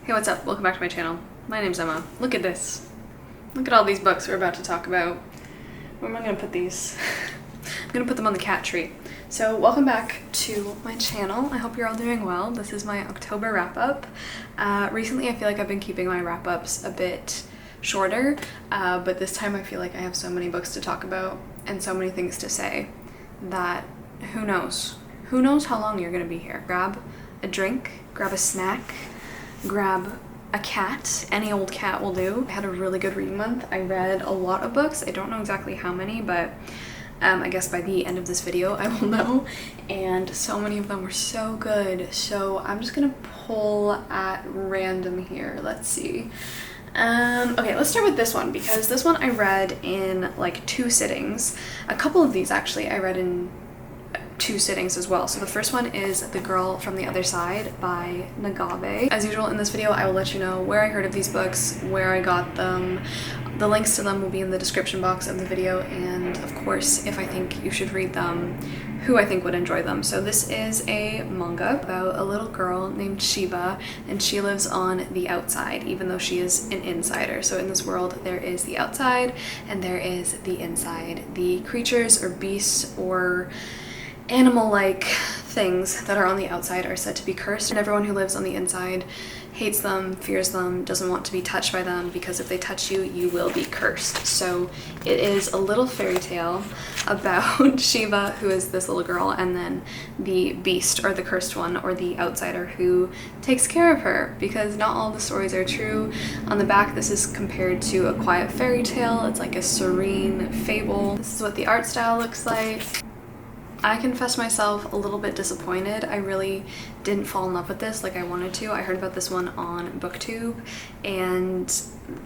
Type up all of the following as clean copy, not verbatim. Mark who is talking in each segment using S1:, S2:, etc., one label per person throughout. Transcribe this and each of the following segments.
S1: Hey, what's up? Welcome back to my channel. My name's Emma. Look at this. Look at all these books we're about to talk about. Where am I gonna put these? I'm gonna put them on the cat tree. So welcome back to my channel. I hope you're all doing well. This is my October wrap-up. Recently I feel like I've been keeping my wrap-ups a bit shorter, but this time I feel like I have so many books to talk about and so many things to say that who knows? Who knows how long you're gonna be here. Grab a drink, grab a snack, grab a cat. Any old cat will do. I had a really good reading month. I read a lot of books. I don't know exactly how many, but I guess by the end of this video I will know, and so many of them were so good. So I'm just gonna pull at random here. Let's see. Okay, let's start with this one, because this one I read in like 2 sittings. A couple of these actually I read in 2 sittings as well. So the first one is The Girl from the Other Side by Nagabe. As usual in this video, I will let you know where I heard of these books, where I got them. The links to them will be in the description box of the video, and of course, if I think you should read them, who I think would enjoy them. So this is a manga about a little girl named Shiba, and she lives on the outside, even though she is an insider. So in this world, there is the outside and there is the inside. The creatures or beasts or animal-like things that are on the outside are said to be cursed, and everyone who lives on the inside hates them, fears them, doesn't want to be touched by them, because if they touch you, you will be cursed. So it is a little fairy tale about Shiva, who is this little girl, and then the beast or the cursed one or the outsider who takes care of her, because not all the stories are true. On the back, this is compared to a quiet fairy tale. It's like a serene fable. This is what the art style looks like. I confess myself a little bit disappointed. I really didn't fall in love with this like I wanted to. I heard about this one on BookTube, and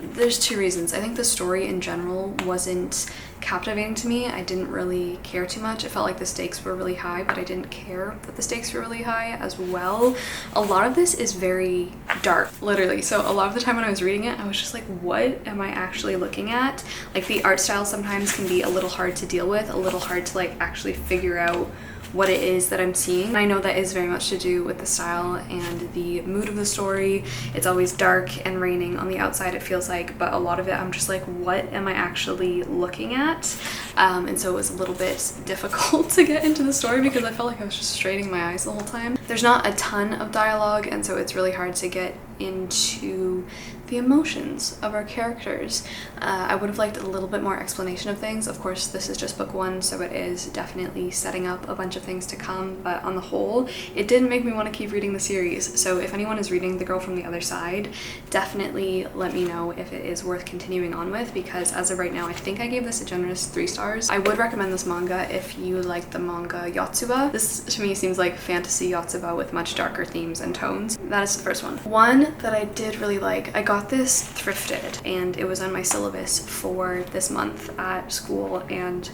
S1: there's 2 reasons. I think the story in general wasn't captivating to me. I didn't really care too much. I felt like the stakes were really high, but I didn't care that the stakes were really high as well. A lot of this is very dark, literally. So a lot of the time when I was reading it, I was just like, what am I actually looking at? Like, the art style sometimes can be a little hard to deal with, a little hard to like actually figure out what it is that I'm seeing. And I know that is very much to do with the style and the mood of the story. It's always dark and raining on the outside, it feels like, but a lot of it I'm just like, what am I actually looking at? And so it was a little bit difficult to get into the story because I felt like I was just straining my eyes the whole time. There's not a ton of dialogue, and so it's really hard to get into the emotions of our characters. I would have liked a little bit more explanation of things. Of course, this is just book 1, so it is definitely setting up a bunch of things to come, but on the whole, it didn't make me want to keep reading the series. So if anyone is reading The Girl from the Other Side, definitely let me know if it is worth continuing on with, because as of right now, I think I gave this a generous 3 stars. I would recommend this manga if you like the manga Yotsuba. This to me seems like fantasy Yotsuba with much darker themes and tones. That is the first one. One that I did really like, I got this thrifted, and it was on my syllabus for this month at school, and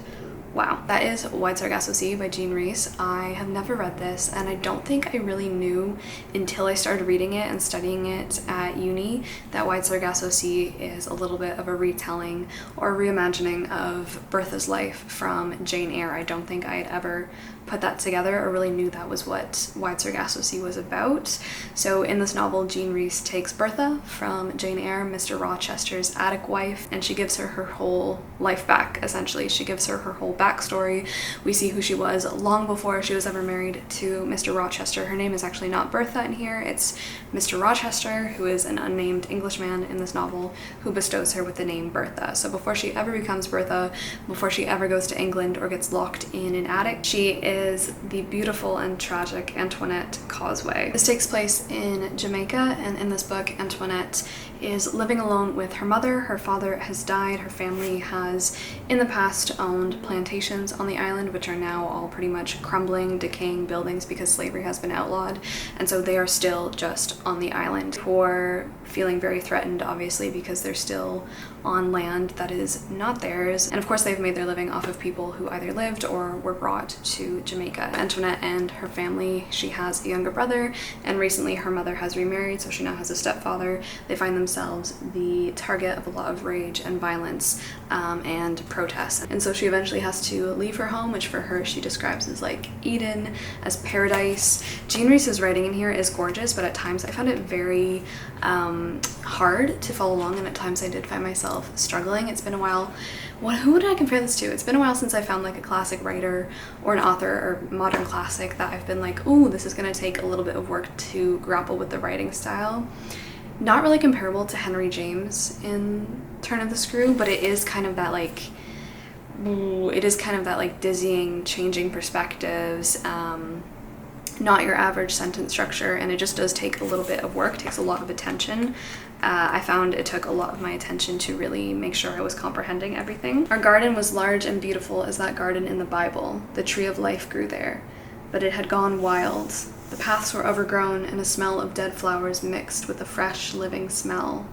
S1: wow. That is White Sargasso Sea by Jean Rhys. I have never read this, and I don't think I really knew until I started reading it and studying it at uni that White Sargasso Sea is a little bit of a retelling or reimagining of Bertha's life from Jane Eyre. I don't think I had ever put that together or really knew that was what White Sargasso Sea was about. So in this novel, Jean Rhys takes Bertha from Jane Eyre, Mr. Rochester's attic wife, and she gives her her whole life back, essentially. She gives her her whole backstory. We see who she was long before she was ever married to Mr. Rochester. Her name is actually not Bertha in here, it's Mr. Rochester, who is an unnamed Englishman in this novel, who bestows her with the name Bertha. So before she ever becomes Bertha, before she ever goes to England or gets locked in an attic, she is the beautiful and tragic Antoinette Causeway. This takes place in Jamaica, and in this book, Antoinette is living alone with her mother. Her father has died. Her family has in the past owned plantations on the island, which are now all pretty much crumbling, decaying buildings because slavery has been outlawed, and so they are still just on the island. For feeling very threatened, obviously, because they're still on land that is not theirs. And of course, they've made their living off of people who either lived or were brought to Jamaica. Antoinette and her family, she has a younger brother, and recently her mother has remarried, so she now has a stepfather. They find themselves the target of a lot of rage and violence and protests. And so she eventually has to leave her home, which for her she describes as like Eden, as paradise. Jean Rhys's writing in here is gorgeous, but at times I found it very hard to follow along, and at times I did find myself struggling. It's been a while. Who would I compare this to? It's been a while since I found like a classic writer or an author or modern classic that I've been like, ooh, this is going to take a little bit of work to grapple with the writing style. Not really comparable to Henry James in Turn of the Screw, but it is kind of that like, dizzying, changing perspectives, not your average sentence structure, and it just does take a little bit of work, takes a lot of attention. I found it took a lot of my attention to really make sure I was comprehending everything. Our garden was large and beautiful as that garden in the Bible. The tree of life grew there, but it had gone wild. The paths were overgrown, and a smell of dead flowers mixed with a fresh, living smell.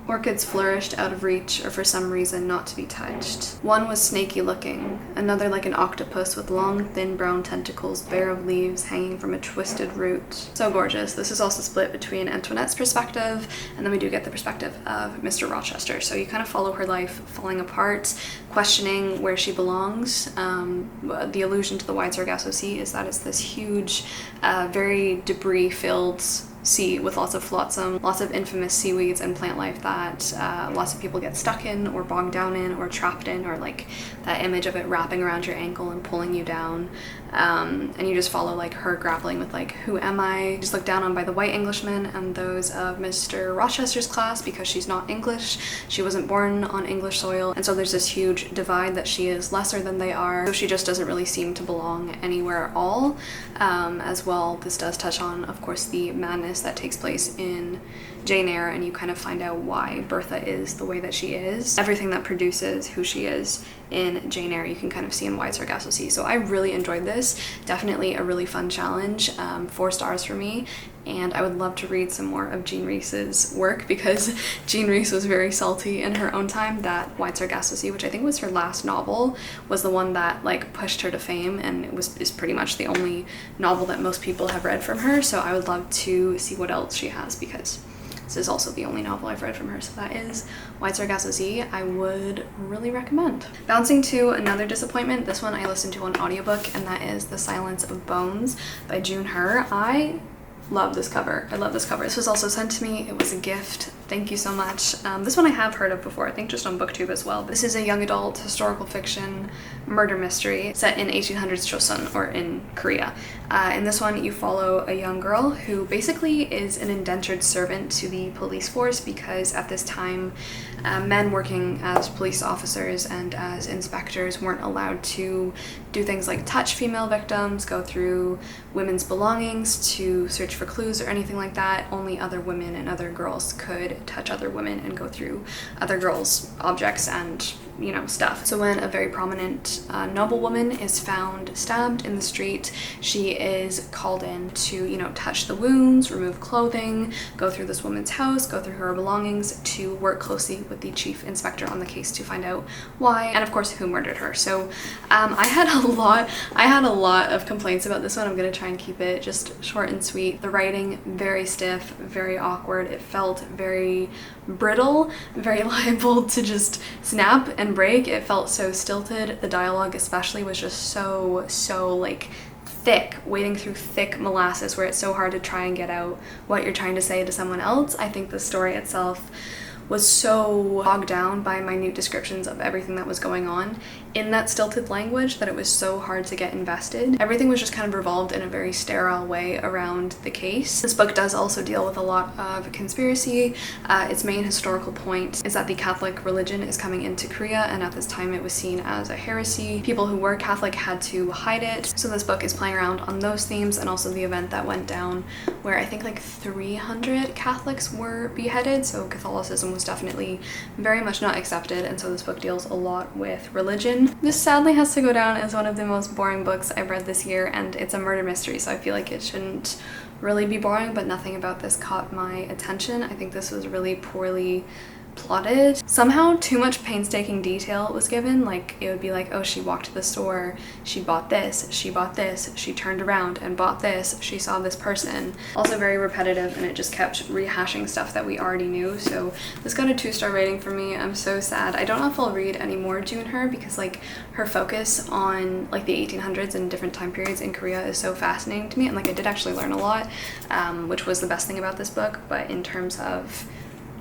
S1: Orchids flourished out of reach, or for some reason not to be touched. One was snaky looking, another like an octopus with long, thin brown tentacles bare of leaves hanging from a twisted root. So gorgeous. This is also split between Antoinette's perspective, and then we do get the perspective of Mr. Rochester. So you kind of follow her life falling apart, questioning where she belongs. The allusion to the wide Sargasso Sea is that it's this huge, very debris-filled sea with lots of flotsam, lots of infamous seaweeds and plant life that lots of people get stuck in or bogged down in or trapped in, or like that image of it wrapping around your ankle and pulling you down. And you just follow like her grappling with like, who am I? Just looked down on by the white Englishmen and those of Mr. Rochester's class because she's not English. She wasn't born on English soil, and so there's this huge divide that she is lesser than they are. So she just doesn't really seem to belong anywhere at all. As well, this does touch on, of course, the madness that takes place in Jane Eyre, and you kind of find out why Bertha is the way that she is. Everything that produces who she is in Jane Eyre you can kind of see in Wide Sargasso Sea. So I really enjoyed this. Definitely a really fun challenge. 4 stars for me, and I would love to read some more of Jean Rhys's work, because Jean Rhys was very salty in her own time that Wide Sargasso Sea, which I think was her last novel, was the one that like pushed her to fame, and is pretty much the only novel that most people have read from her. So I would love to see what else she has, because this is also the only novel I've read from her. So that is Wide Sargasso Sea. I would really recommend. Bouncing to another disappointment, this one I listened to on audiobook, and that is The Silence of Bones by June Her. I love this cover. I love this cover. This was also sent to me. It was a gift. Thank you so much. This one I have heard of before, I think just on booktube as well. This is a young adult historical fiction murder mystery set in 1800s Chosun, or in Korea. In this one you follow a young girl who basically is an indentured servant to the police force, because at this time men working as police officers and as inspectors weren't allowed to do things like touch female victims, go through women's belongings to search for clues or anything like that. Only other women and other girls could touch other women and go through other girls' objects and, you know, stuff. So when a very prominent noblewoman is found stabbed in the street, she is called in to, you know, touch the wounds, remove clothing, go through this woman's house, go through her belongings, to work closely with the chief inspector on the case to find out why, and of course who murdered her. So I had a lot of complaints about this one. I'm gonna try and keep it just short and sweet. The writing, very stiff, very awkward. It felt very brittle, very liable to just snap and break. It felt so stilted. The dialogue especially was just so like thick, wading through thick molasses, where it's so hard to try and get out what you're trying to say to someone else. I think the story itself was so bogged down by minute descriptions of everything that was going on in that stilted language that it was so hard to get invested. Everything was just kind of revolved in a very sterile way around the case. This book does also deal with a lot of conspiracy. Its main historical point is that the Catholic religion is coming into Korea, and at this time it was seen as a heresy. People who were Catholic had to hide it. So this book is playing around on those themes, and also the event that went down where I think like 300 Catholics were beheaded. So Catholicism was most definitely very much not accepted, and so this book deals a lot with religion. This sadly has to go down as one of the most boring books I've read this year, and it's a murder mystery, so I feel like it shouldn't really be boring, but nothing about this caught my attention. I think this was really poorly plotted. Somehow too much painstaking detail was given. Like, it would be like, oh, she walked to the store, she bought this, she turned around and bought this, she saw this person. Also very repetitive, and it just kept rehashing stuff that we already knew. So this got a 2-star rating for me. I'm so sad. I don't know if I'll read any more Junher, because like her focus on like the 1800s and different time periods in Korea is so fascinating to me, and like I did actually learn a lot, which was the best thing about this book. But in terms of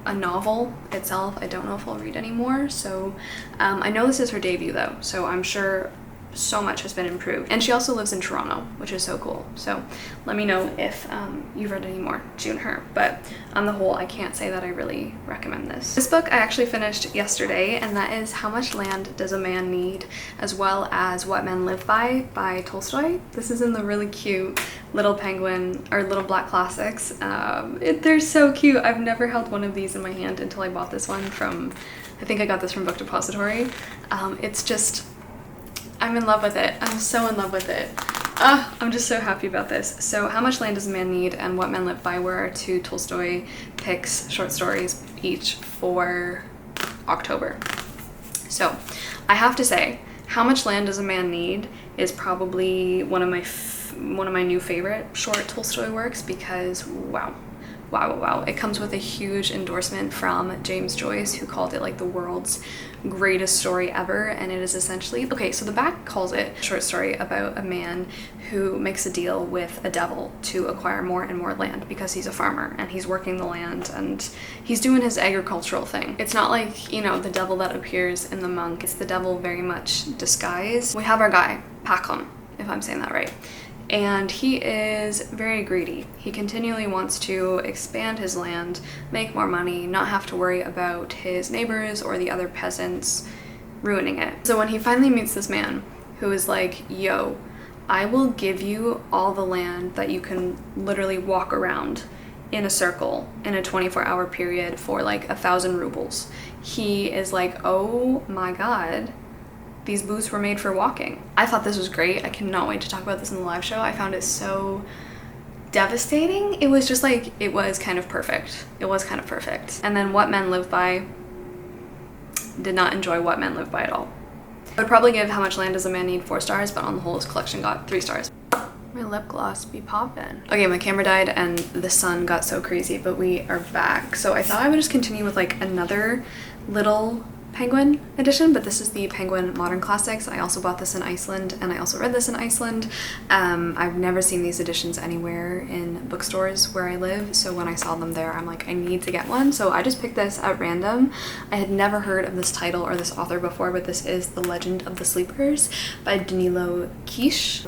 S1: a novel itself, I don't know if I'll read anymore. So I know this is her debut though, so I'm sure so much has been improved. And she also lives in Toronto, which is so cool. So let me know if you've read any more Junher. But on the whole, I can't say that I really recommend this. This book I actually finished yesterday, and that is How Much Land Does a Man Need, as well as What Men Live by Tolstoy. This is in the really cute Little Penguin, or Little Black Classics. They're so cute. I've never held one of these in my hand until I bought this one from, I think I got this from Book Depository. It's just, I'm in love with it. I'm so in love with it. I'm just so happy about this. So How Much Land Does a Man Need and What Men Live By were our 2 Tolstoy picks, short stories each for October. So I have to say, How Much Land Does a Man Need is probably one of my new favorite short Tolstoy works, because wow. It comes with a huge endorsement from James Joyce, who called it like the world's greatest story ever. And it is essentially, okay, so the back calls it a short story about a man who makes a deal with a devil to acquire more and more land, because he's a farmer and he's working the land and he's doing his agricultural thing. It's not like, you know, the devil that appears in The Monk. It's the devil very much disguised. We have our guy, Pakon, if I'm saying that right. And he is very greedy. He continually wants to expand his land, make more money, not have to worry about his neighbors or the other peasants ruining it. So when he finally meets this man who is like, yo, I will give you all the land that you can literally walk around in a circle in a 24-hour period for like 1,000 rubles. He is like, oh my God, these boots were made for walking. I thought this was great. I cannot wait to talk about this in the live show. I found it so devastating. It was just like, it was kind of perfect. It was kind of perfect. And then What Men Live By, did not enjoy What Men Live By at all. I would probably give How Much Land Does a Man Need 4 stars, but on the whole, this collection got 3 stars. My lip gloss be poppin'. Okay, my camera died and the sun got so crazy, but we are back. So I thought I would just continue with like another Little Penguin edition, but this is the Penguin Modern Classics. I also bought this in Iceland, and I also read this in Iceland. I've never seen these editions anywhere in bookstores where I live, so when I saw them there, I'm like, I need to get one. So I just picked this at random. I had never heard of this title or this author before, but this is The Legend of the Sleepers by Danilo Kish.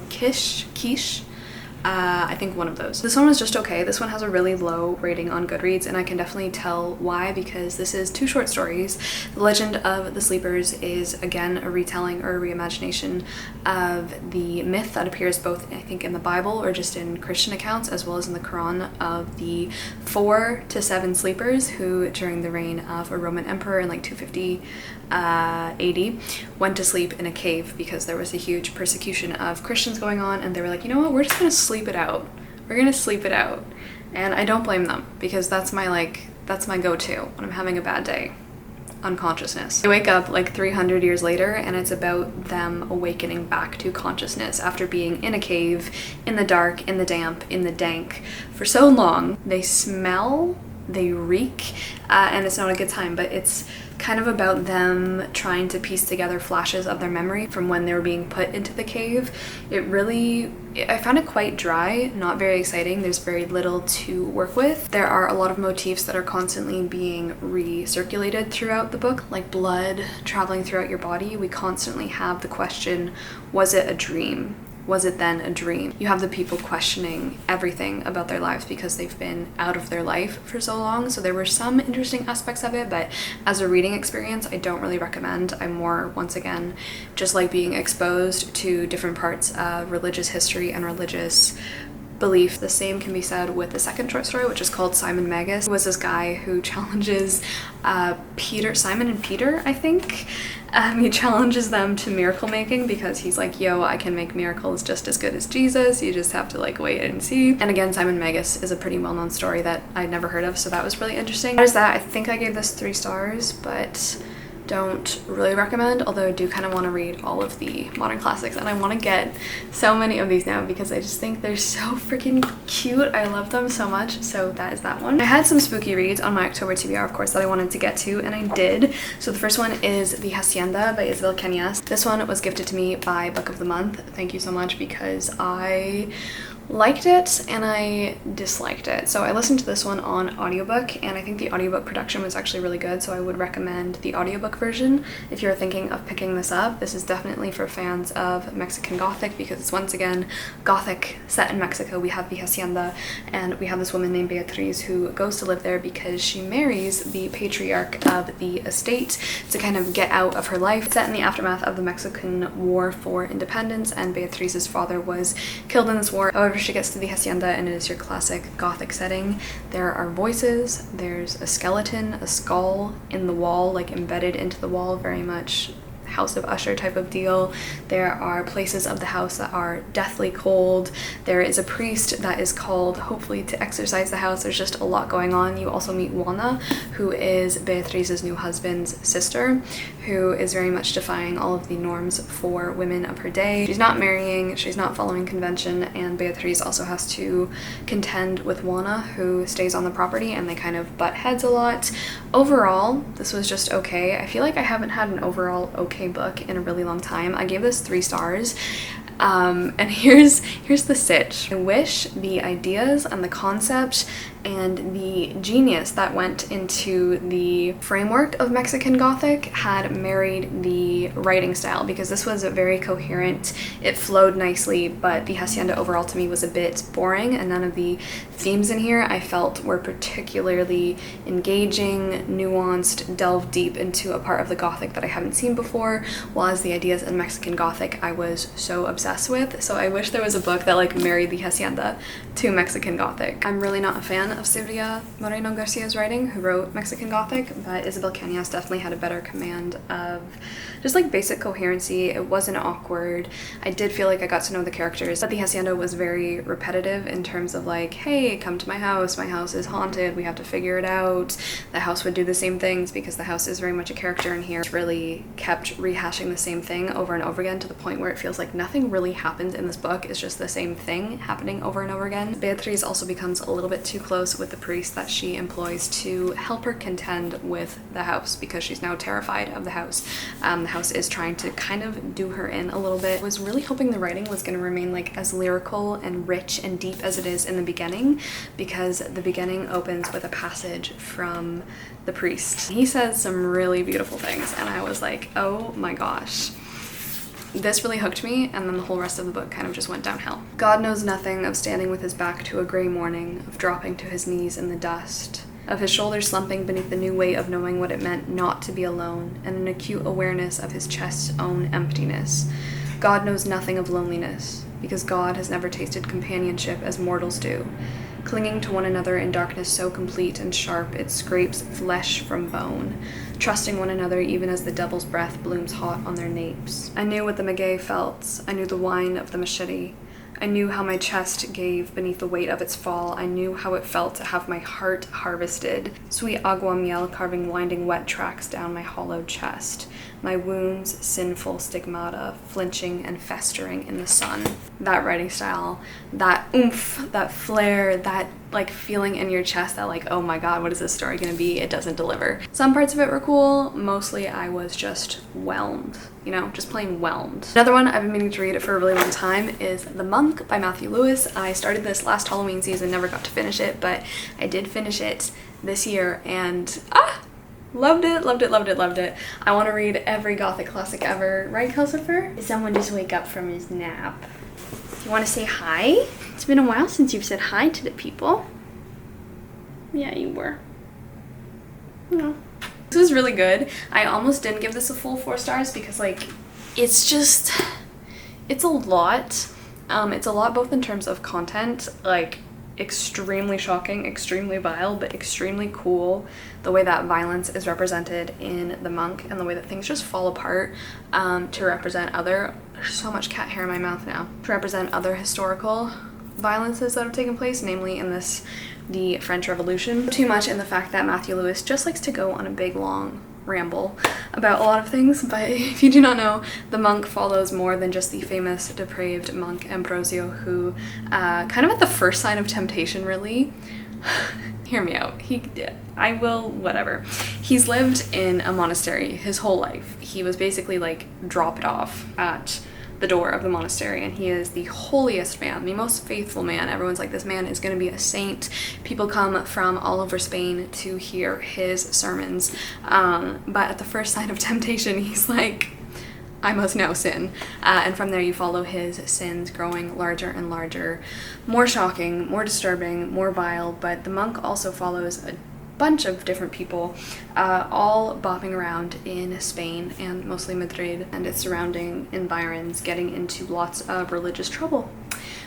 S1: I think one of those. This one was just okay. This one has a really low rating on Goodreads, and I can definitely tell why, because this is 2 short stories. The Legend of the Sleepers is again a retelling or a reimagination of the myth that appears both, I think, in the Bible or just in Christian accounts, as well as in the Quran, of the 4 to 7 sleepers who, during the reign of a Roman emperor in like 250 AD, went to sleep in a cave because there was a huge persecution of Christians going on, and they were like, you know what, we're just gonna sleep it out. We're gonna sleep it out. And I don't blame them, because that's my go-to when I'm having a bad day. Unconsciousness. They wake up like 300 years later, and it's about them awakening back to consciousness after being in a cave, in the dark, in the damp, in the dank for so long. They smell, they reek, and it's not a good time, but it's kind of about them trying to piece together flashes of their memory from when they were being put into the cave. I found it quite dry, not very exciting. There's very little to work with. There are a lot of motifs that are constantly being recirculated throughout the book, like blood traveling throughout your body. We constantly have the question, was it a dream? Was it then a dream? You have the people questioning everything about their lives because they've been out of their life for so long. So there were some interesting aspects of it, but as a reading experience, I don't really recommend. I more, once again, just like being exposed to different parts of religious history and religious belief. The same can be said with the second short story, which is called Simon Magus. It was this guy who challenges Simon and Peter, I think. He challenges them to miracle making because he's like, yo, I can make miracles just as good as Jesus. You just have to like wait and see. And again, Simon Magus is a pretty well-known story that I'd never heard of, so that was really interesting. There's that. I think I gave this 3 stars, but don't really recommend, although I do kind of want to read all of the modern classics, and I want to get so many of these now because I just think they're so freaking cute. I love them so much, so that is that one. I had some spooky reads on my October TBR, of course, that I wanted to get to, and I did. So the first one is The Hacienda by Isabel Cañas. This one was gifted to me by Book of the Month. Thank you so much, because I liked it and I disliked it. So I listened to this one on audiobook, and I think the audiobook production was actually really good, so I would recommend the audiobook version if you're thinking of picking this up. This is definitely for fans of Mexican Gothic because it's once again Gothic set in Mexico. We have the Hacienda, and we have this woman named Beatriz who goes to live there because she marries the patriarch of the estate to kind of get out of her life. It's set in the aftermath of the Mexican War for Independence, and Beatriz's father was killed in this war. However, she gets to the Hacienda and it is your classic Gothic setting. There are voices, there's a skeleton, a skull in the wall, like embedded into the wall, very much House of Usher type of deal. There are places of the house that are deathly cold. There is a priest that is called, hopefully, to exorcise the house. There's just a lot going on. You also meet Juana, who is Beatriz's new husband's sister, who is very much defying all of the norms for women of her day. She's not marrying, she's not following convention, and Beatriz also has to contend with Juana, who stays on the property, and they kind of butt heads a lot. Overall, this was just okay. I feel like I haven't had an overall okay book in a really long time. I gave this 3 stars. And here's the sitch. I wish the ideas and the concept and the genius that went into the framework of Mexican Gothic had married the writing style, because this was very coherent. It flowed nicely, but the Hacienda overall to me was a bit boring, and none of the themes in here I felt were particularly engaging, nuanced, delved deep into a part of the Gothic that I haven't seen before, while the ideas in Mexican Gothic I was so obsessed with. So I wish there was a book that like married the Hacienda to Mexican Gothic. I'm really not a fan of Silvia Moreno Garcia's writing, who wrote Mexican Gothic, but Isabel Cañas definitely had a better command of just like basic coherency. It wasn't awkward. I did feel like I got to know the characters, but the Hacienda was very repetitive in terms of like, hey, come to my house is haunted, we have to figure it out. The house would do the same things because the house is very much a character in here. It really kept rehashing the same thing over and over again to the point where it feels like nothing really happened in this book. It's just the same thing happening over and over again. Beatriz also becomes a little bit too close with the priest that she employs to help her contend with the house because she's now terrified of the house. The house is trying to kind of do her in a little bit. I was really hoping the writing was going to remain like as lyrical and rich and deep as it is in the beginning, because the beginning opens with a passage from the priest. He says some really beautiful things, and I was like, oh my gosh. This really hooked me, and then the whole rest of the book kind of just went downhill. God knows nothing of standing with his back to a gray morning, of dropping to his knees in the dust, of his shoulders slumping beneath the new weight of knowing what it meant not to be alone, and an acute awareness of his chest's own emptiness. God knows nothing of loneliness, because God has never tasted companionship as mortals do, clinging to one another in darkness so complete and sharp it scrapes flesh from bone, trusting one another even as the devil's breath blooms hot on their napes. I knew what the maguey felt. I knew the whine of the machete. I knew how my chest gave beneath the weight of its fall. I knew how it felt to have my heart harvested, sweet agua miel carving winding wet tracks down my hollowed chest, my wounds sinful stigmata flinching and festering in the sun. That writing style, that oomph, that flair, that like feeling in your chest that like, oh my god, what is this story gonna be? It doesn't deliver. Some parts of it were cool. Mostly I was just whelmed, you know, just plain whelmed. Another one I've been meaning to read for a really long time is The Monk by Matthew Lewis. I started this last Halloween season, never got to finish it, but I did finish it this year, and loved it, loved it, loved it, loved it. I want to read every Gothic classic ever. Right, Kelsifer? Did someone just wake up from his nap? You want to say hi? It's been a while since you've said hi to the people. Yeah, you were. No. This was really good. I almost didn't give this a full 4 stars because, like, it's a lot. It's a lot both in terms of content, like extremely shocking, extremely vile, but extremely cool. The way that violence is represented in The Monk and the way that things just fall apart to represent other, there's so much cat hair in my mouth now, to represent other historical violences that have taken place, namely in the French Revolution. Too much in the fact that Matthew Lewis just likes to go on a big long ramble about a lot of things, but if you do not know, The Monk follows more than just the famous depraved monk Ambrosio, who kind of at the first sign of temptation, really, hear me out, whatever. He's lived in a monastery his whole life. He was basically like dropped off at the door of the monastery, and he is the holiest man, the most faithful man. Everyone's like, this man is going to be a saint. People come from all over Spain to hear his sermons, but at the first sign of temptation, he's like, I must now sin. And from there you follow his sins growing larger and larger, more shocking, more disturbing, more vile. But The Monk also follows a bunch of different people, all bopping around in Spain and mostly Madrid and its surrounding environs, getting into lots of religious trouble.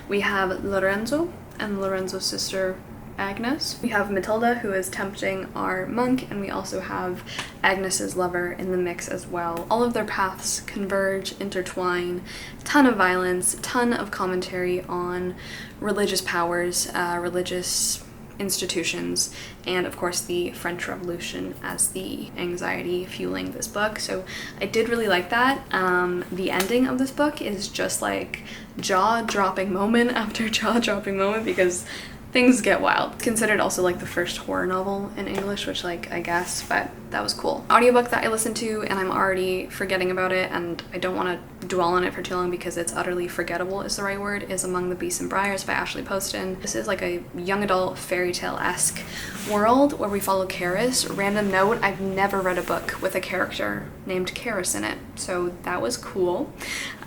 S1: We have Lorenzo and Lorenzo's sister Agnes. We have Matilda, who is tempting our monk, and we also have Agnes's lover in the mix as well. All of their paths converge, intertwine, ton of violence, ton of commentary on religious powers, religious institutions, and of course the French Revolution as the anxiety fueling this book. So I did really like that. The ending of this book is just like jaw-dropping moment after jaw-dropping moment, because things get wild. It's considered also like the first horror novel in English, which like I guess, but that was cool. Audiobook that I listened to and I'm already forgetting about it, and I don't want to dwell on it for too long because it's utterly forgettable is the right word, is Among the Beasts and Briars by Ashley Poston. This is like a young adult fairy tale-esque world where we follow Karis. Random note, I've never read a book with a character named Karis in it, so that was cool.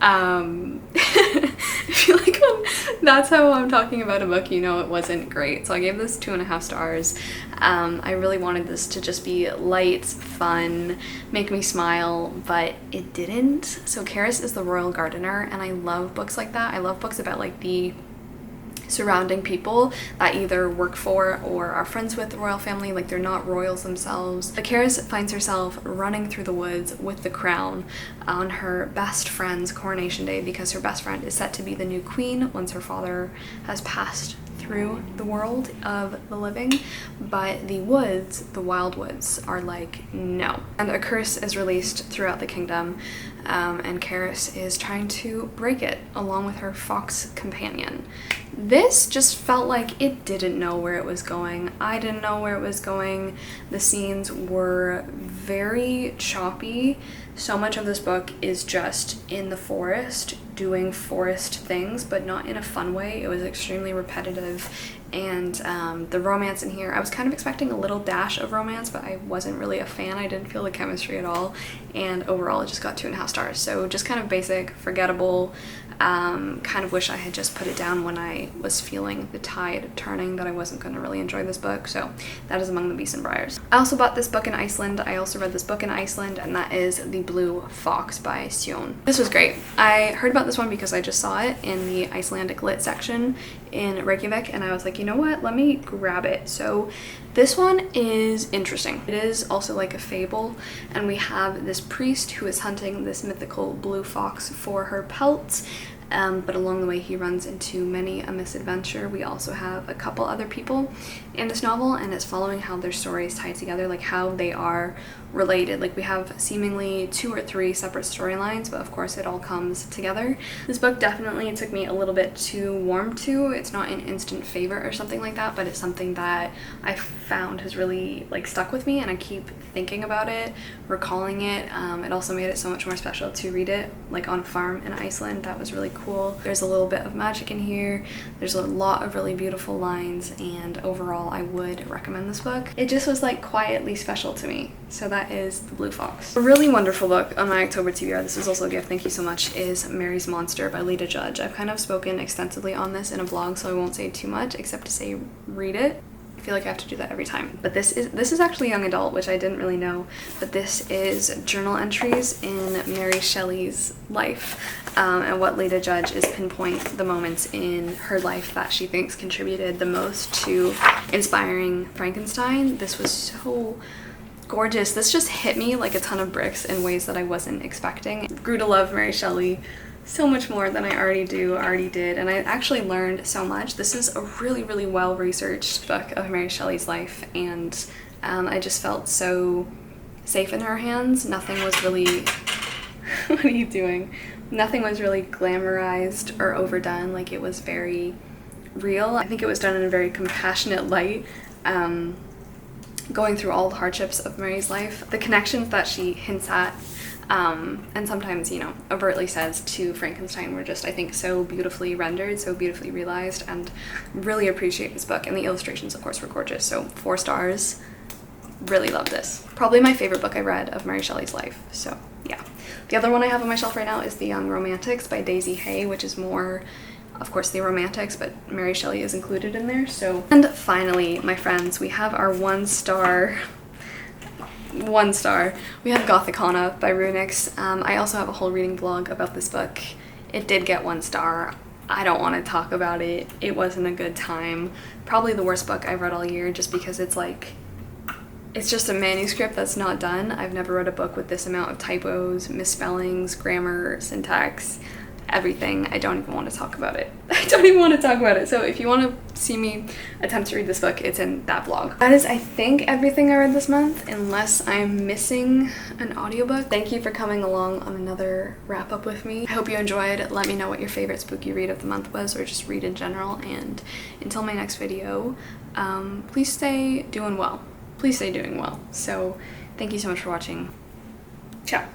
S1: I feel like that's how I'm talking about a book, you know it wasn't great. So I gave this 2.5 stars. I really wanted this to just be light, fun, make me smile, but it didn't. So Karis is the royal gardener, and I love books like that. I love books about like the surrounding people that either work for or are friends with the royal family, like they're not royals themselves. But Karis finds herself running through the woods with the crown on her best friend's coronation day, because her best friend is set to be the new queen once her father has passed through the world of the living. But the woods, the wild woods, are like, no. And a curse is released throughout the kingdom, and Karis is trying to break it along with her fox companion. This just felt like it didn't know where it was going. I didn't know where it was going. The scenes were very choppy. So much of this book is just in the forest doing forest things, but not in a fun way. It was extremely repetitive, and the romance in here, I was kind of expecting a little dash of romance, but I wasn't really a fan. I didn't feel the chemistry at all, and overall it just got 2.5 stars. So just kind of basic, forgettable. Kind of wish I had just put it down when I was feeling the tide turning that I wasn't going to really enjoy this book. So that is Among the Beasts and Briars. I also bought this book in Iceland. I also read this book in Iceland, and that is The Blue Fox by Sion. This was great. I heard about this one because I just saw it in the Icelandic lit section in Reykjavik, and I was like, you know what, let me grab it. So this one is interesting. It is also like a fable, and we have this priest who is hunting this mythical blue fox for her pelts. But along the way he runs into many a misadventure. We also have a couple other people in this novel, and it's following how their stories tie together, like how they are related. Like we have seemingly 2 or 3 separate storylines, but of course it all comes together. This book definitely took me a little bit to warm to. It's not an instant favorite or something like that, but it's something that I found has really like stuck with me, and I keep thinking about it, recalling it. It also made it so much more special to read it like on a farm in Iceland. That was really cool. There's a little bit of magic in here. There's a lot of really beautiful lines, and overall I would recommend this book. It just was like quietly special to me. So that is The Blue Fox. A really wonderful book on my October TBR, this is also a gift, thank you so much, is Mary's Monster by Lita Judge. I've kind of spoken extensively on this in a vlog, so I won't say too much except to say read it. I feel like I have to do that every time. But this is actually young adult, which I didn't really know. But this is journal entries in Mary Shelley's life, and what Leda Judge is pinpoint the moments in her life that she thinks contributed the most to inspiring Frankenstein. This was so gorgeous. This just hit me like a ton of bricks in ways that I wasn't expecting. Grew to love Mary Shelley so much more than I already did, and I actually learned so much. This is a really, really well-researched book of Mary Shelley's life, and I just felt so safe in her hands. Nothing was really what are you doing? Nothing was really glamorized or overdone. Like, it was very real. I think it was done in a very compassionate light, going through all the hardships of Mary's life, the connections that she hints at, and sometimes, you know, overtly says to Frankenstein were just, I think, so beautifully rendered, so beautifully realized, and really appreciate this book. And the illustrations, of course, were gorgeous. So 4 stars. Really love this. Probably my favorite book I read of Mary Shelley's life. So yeah. The other one I have on my shelf right now is The Young Romantics by Daisy Hay, which is more, of course, the romantics, but Mary Shelley is included in there. So, and finally, my friends, we have our 1 star. We have Gothicana by Runix. I also have a whole reading vlog about this book. It did get 1 star. I don't want to talk about it. It wasn't a good time. Probably the worst book I've read all year, just because it's like, it's just a manuscript that's not done. I've never read a book with this amount of typos, misspellings, grammar, syntax, everything. I don't even want to talk about it. So if you want to see me attempt to read this book, it's in that vlog. That is, I think, everything I read this month, unless I'm missing an audiobook. Thank you for coming along on another wrap up with me. I hope you enjoyed. Let me know what your favorite spooky read of the month was, or just read in general. And until my next video, please stay doing well. So thank you so much for watching. Ciao.